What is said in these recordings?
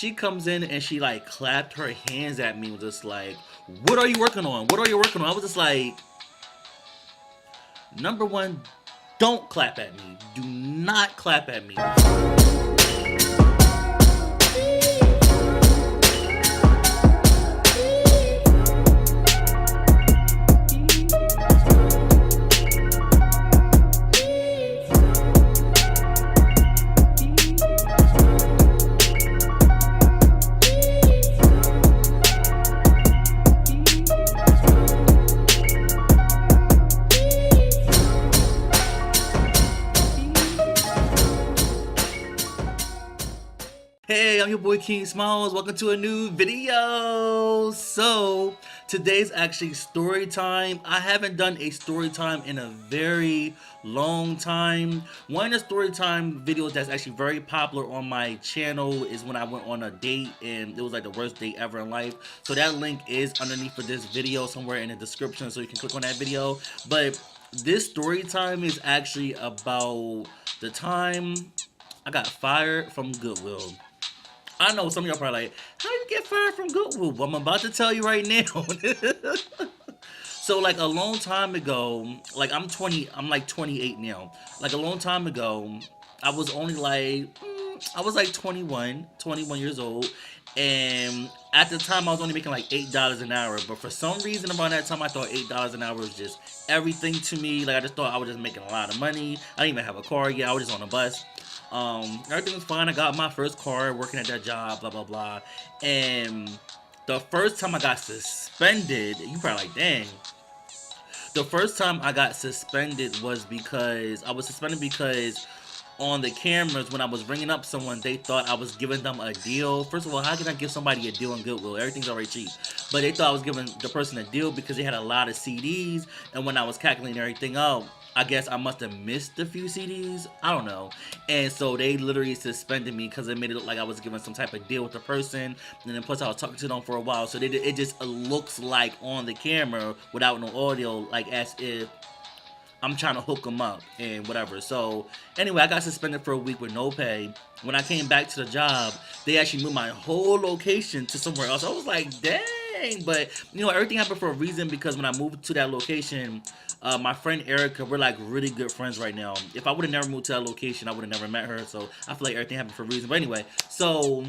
She comes in and she like clapped her hands at me, was just like, "What are you working on? What are you working on?" I was just like, number one, don't clap at me. Do not clap at me. Hey, I'm your boy Keem Smilez. Welcome to a new video. So, today's actually story time. I haven't done a story time in a very long time. One of the story time videos that's actually very popular on my channel is when I went on a date and it was like the worst date ever in life. So that link is underneath for this video somewhere in the description so you can click on that video. But this story time is actually about the time I got fired from Goodwill. I know some of y'all probably like, how you get fired from Goodwill? Well, I'm about to tell you right now. So like a long time ago, like I'm like 28 now. Like a long time ago, I was only like, I was like 21 years old. And at the time I was only making like $8 an hour. But for some reason around that time I thought $8 an hour was just everything to me. Like I just thought I was just making a lot of money. I didn't even have a car yet. I was just on a bus. Everything was fine. I got my first car working at that job, blah blah blah. And the first time I got suspended, you probably like, dang. The first time I got suspended was because I was suspended because on the cameras when I was ringing up someone, they thought I was giving them a deal. First of all, how can I give somebody a deal on Goodwill? Everything's already cheap. But they thought I was giving the person a deal because they had a lot of CDs, and when I was calculating everything out, I guess I must have missed a few CDs. I don't know. And so they literally suspended me because it made it look like I was giving some type of deal with the person. And then plus I was talking to them for a while. So it just looks like on the camera without no audio, like as if I'm trying to hook them up and whatever. So anyway, I got suspended for a week with no pay. When I came back to the job, they actually moved my whole location to somewhere else. I was like, dang. But you know, everything happened for a reason because when I moved to that location, my friend Erica, we're like really good friends right now. If I would have never moved to that location, I would have never met her. So I feel like everything happened for a reason. But anyway, so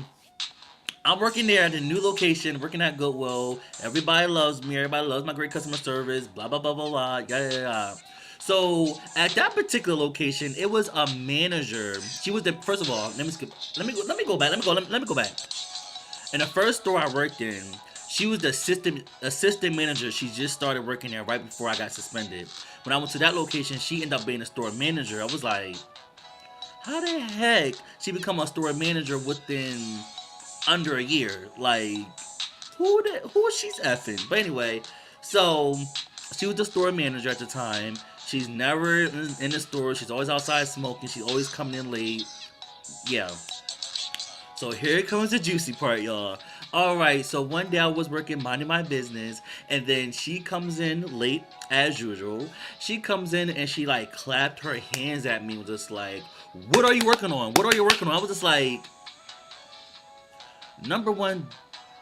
I'm working there at a new location, working at Goodwill. Everybody loves me. Everybody loves my great customer service. Blah blah blah blah blah. Yeah. So at that particular location, it was a manager. She was the first of all. Let me skip. Let me go back. Let me go back. In the first store I worked in, she was the assistant manager. She just started working there right before I got suspended. When I went to that location, she ended up being a store manager. I was like, how the heck she become a store manager within under a year? Like, who is she's effing? But anyway, so she was the store manager at the time. She's never in the store. She's always outside smoking. She's always coming in late. Yeah. So here comes the juicy part, y'all. Alright, so one day I was working, minding my business, and then she comes in late, as usual. She comes in and she like clapped her hands at me, just like, what are you working on? What are you working on? I was just like, number one,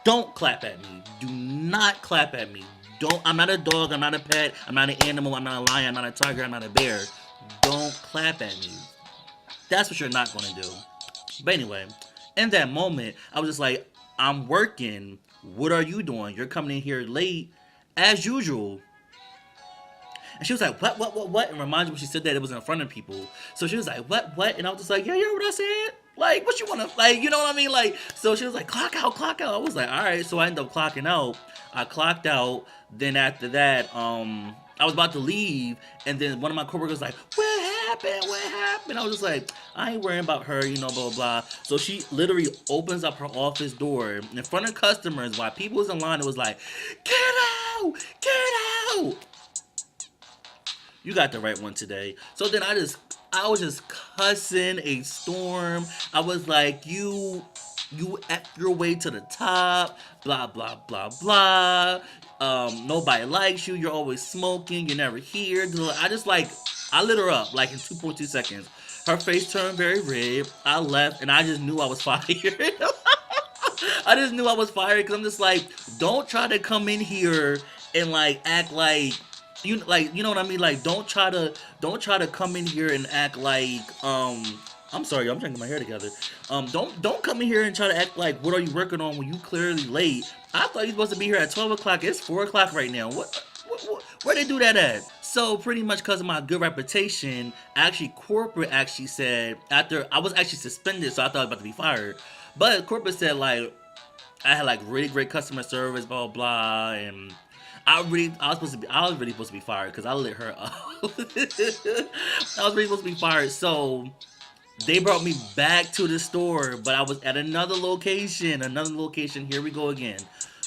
don't clap at me. Do not clap at me. Don't. I'm not a dog. I'm not a pet. I'm not an animal. I'm not a lion. I'm not a tiger. I'm not a bear. Don't clap at me. That's what you're not going to do. But anyway, in that moment, I was just like, I'm working. What are you doing? You're coming in here late, as usual. And she was like, what? And reminds me when she said that it was in front of people. So she was like, what? And I was just like, yeah, you heard what I said? Like, what you want to, like, you know what I mean? Like, so she was like, clock out. I was like, all right. So I ended up clocking out. I clocked out. Then after that, I was about to leave. And then one of my coworkers was like, what happened? I was just like, I ain't worrying about her, you know, blah, blah, blah. So she literally opens up her office door in front of customers while people was in line. It was like, get out. You got the right one today. So then I was just cussing a storm. I was like, you at your way to the top, blah, blah, blah, blah. Nobody likes you. You're always smoking. You're never here. I lit her up like in 2.2 seconds. Her face turned very red. I left and I just knew I was fired. I just knew I was fired because I'm just like, don't try to come in here and like act like you know what I mean. Like don't try to come in here and act like I'm sorry, I'm trying to get my hair together. Don't come in here and try to act like what are you working on when you clearly late. I thought you were supposed to be here at 12 o'clock. It's 4 o'clock right now. Where they do that at? So pretty much because of my good reputation, actually corporate actually said after I was actually suspended, so I thought I was about to be fired. But corporate said like I had like really great customer service, blah blah, blah and I was really supposed to be fired because I lit her up. I was really supposed to be fired, so they brought me back to the store, but I was at another location. Another location. Here we go again.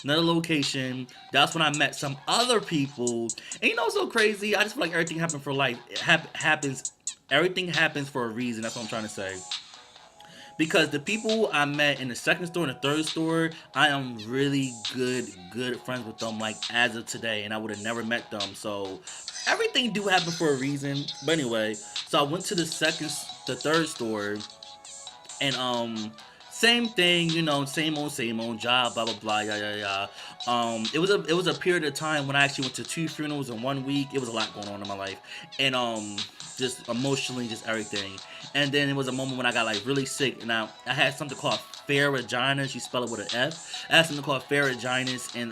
Another location. That's when I met some other people. And you know what's so crazy? I just feel like everything happened for like happens. Everything happens for a reason. That's what I'm trying to say. Because the people I met in the second store and the third store, I am really good friends with them. Like as of today, and I would have never met them. So everything do happen for a reason. But anyway, so I went to the third store, and same thing, you know, same old job, blah blah blah, yeah yeah yeah. It was a period of time when I actually went to two funerals in 1 week. It was a lot going on in my life, and just emotionally, just everything. And then it was a moment when I got like really sick, and I had something called pharyngitis. You spell it with an F. I had something called pharyngitis, and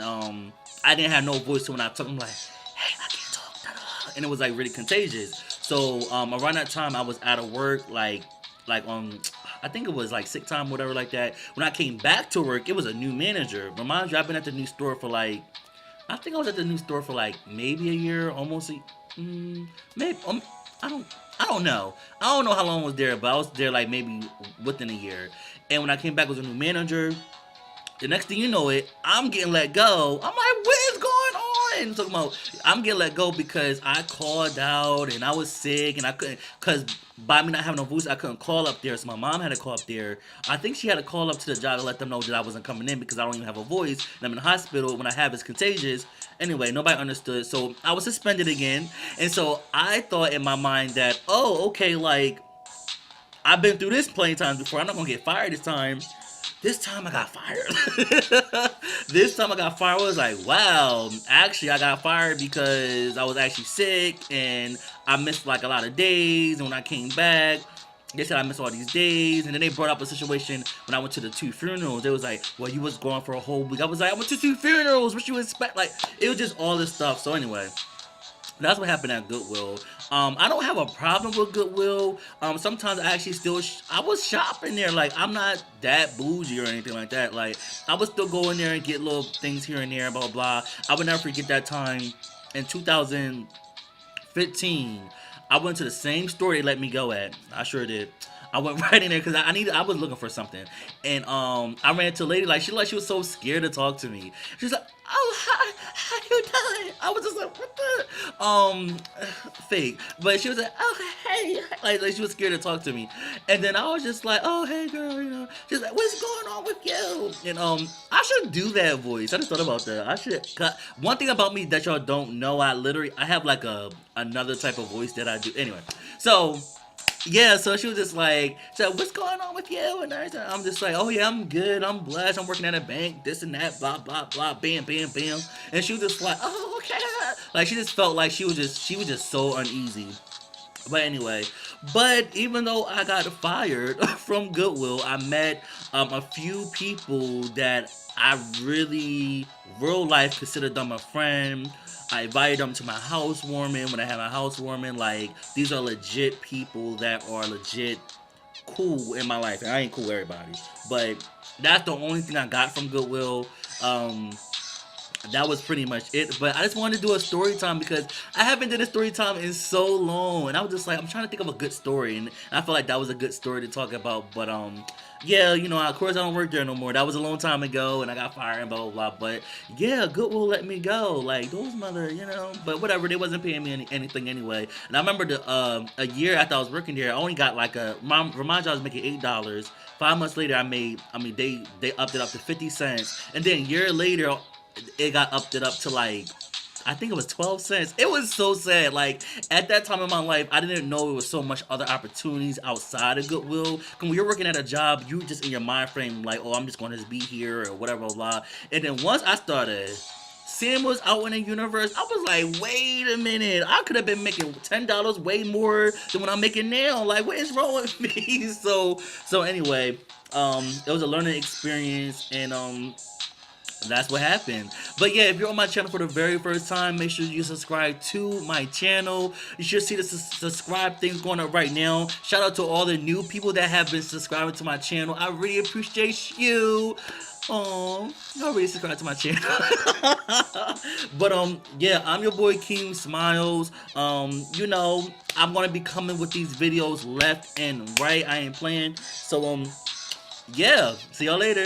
I didn't have no voice. So when I took, I'm like, hey, I can't talk, da, da, and it was like really contagious. So around that time, I was out of work, like I think it was like sick time, whatever, like that. When I came back to work, it was a new manager. But mind you, I've been at the new store for like, I think I was at the new store for like maybe a year, almost maybe. I don't, I don't know. I don't know how long I was there, but I was there like maybe within a year. And when I came back, it was a new manager. The next thing you know it, I'm getting let go. I'm like, what is going on? Talking about, I'm getting let go because I called out and I was sick and I couldn't, because by me not having no voice, I couldn't call up there. So my mom had to call up there. I think she had to call up to the job to let them know that I wasn't coming in because I don't even have a voice and I'm in the hospital. When I have it's contagious. Anyway, nobody understood. So I was suspended again. And so I thought in my mind that, oh, okay, like I've been through this plenty of times before. I'm not gonna get fired this time. This time I got fired. This time I got fired. I was like, wow. Actually, I got fired because I was actually sick and I missed like a lot of days. And when I came back, they said I missed all these days. And then they brought up a situation when I went to the two funerals. They was like, well, you was gone for a whole week. I was like, I went to two funerals. What you expect? Like, it was just all this stuff. So anyway, that's what happened at Goodwill. I don't have a problem with Goodwill. Sometimes I actually still I was shopping there. Like I'm not that bougie or anything like that. Like I would still go in there and get little things here and there, blah blah blah. I would never forget that time in 2015. I went to the same store they let me go at. I sure did. I went right in there because I was looking for something, and I ran into a lady like she was so scared to talk to me. She was like, "Oh hi, how you doing?" I was just like, "What the?" Fake, but she was like, "Oh hey," like she was scared to talk to me, and then I was just like, "Oh hey girl," you know. She's like, "What's going on with you?" And I should do that voice. I just thought about that. I should. One thing about me that y'all don't know, I have like another type of voice that I do. Anyway, so. Yeah, so she was just like, so what's going on with you? And everything. I'm just like, oh yeah, I'm good. I'm blessed. I'm working at a bank. This and that. Blah blah blah. Bam bam bam. And she was just like, oh okay. Like she just felt like she was just so uneasy. But anyway, but even though I got fired from Goodwill, I met a few people that I really, real life, considered them a friend. I invited them to my housewarming when I had my housewarming. Like, these are legit people that are legit cool in my life. And I ain't cool with everybody. But that's the only thing I got from Goodwill. That was pretty much it. But I just wanted to do a story time because I haven't done a story time in so long, and I was just like, I'm trying to think of a good story, and I felt like that was a good story to talk about. But yeah, you know, of course I don't work there no more. That was a long time ago, and I got fired and blah blah blah. But yeah, Goodwill let me go. Like those mother, you know. But whatever, they wasn't paying me anything anyway. And I remember a year after I was working there, I only got like remind you I was making $8. 5 months later, they upped it up to 50 cents, and then a year later it got upped it up to like I think it was 12 cents. It was so sad. Like at that time in my life, I didn't know there was so much other opportunities outside of Goodwill. When you're working at a job, you just in your mind frame like, oh, I'm just going to be here or whatever, blah, blah. And then once I started seeing what's out in the universe, I was like, wait a minute, I could have been making $10 way more than what I'm making now. Like, what is wrong with me? So anyway, it was a learning experience, and that's what happened. But yeah, if you're on my channel for the very first time, make sure you subscribe to my channel. You should see the subscribe things going up right now. Shout out to all the new people that have been subscribing to my channel. I really appreciate you. You already subscribed to my channel. But yeah, I'm your boy Keem Smilez. I'm gonna be coming with these videos left and right. I ain't playing. So yeah, see y'all later.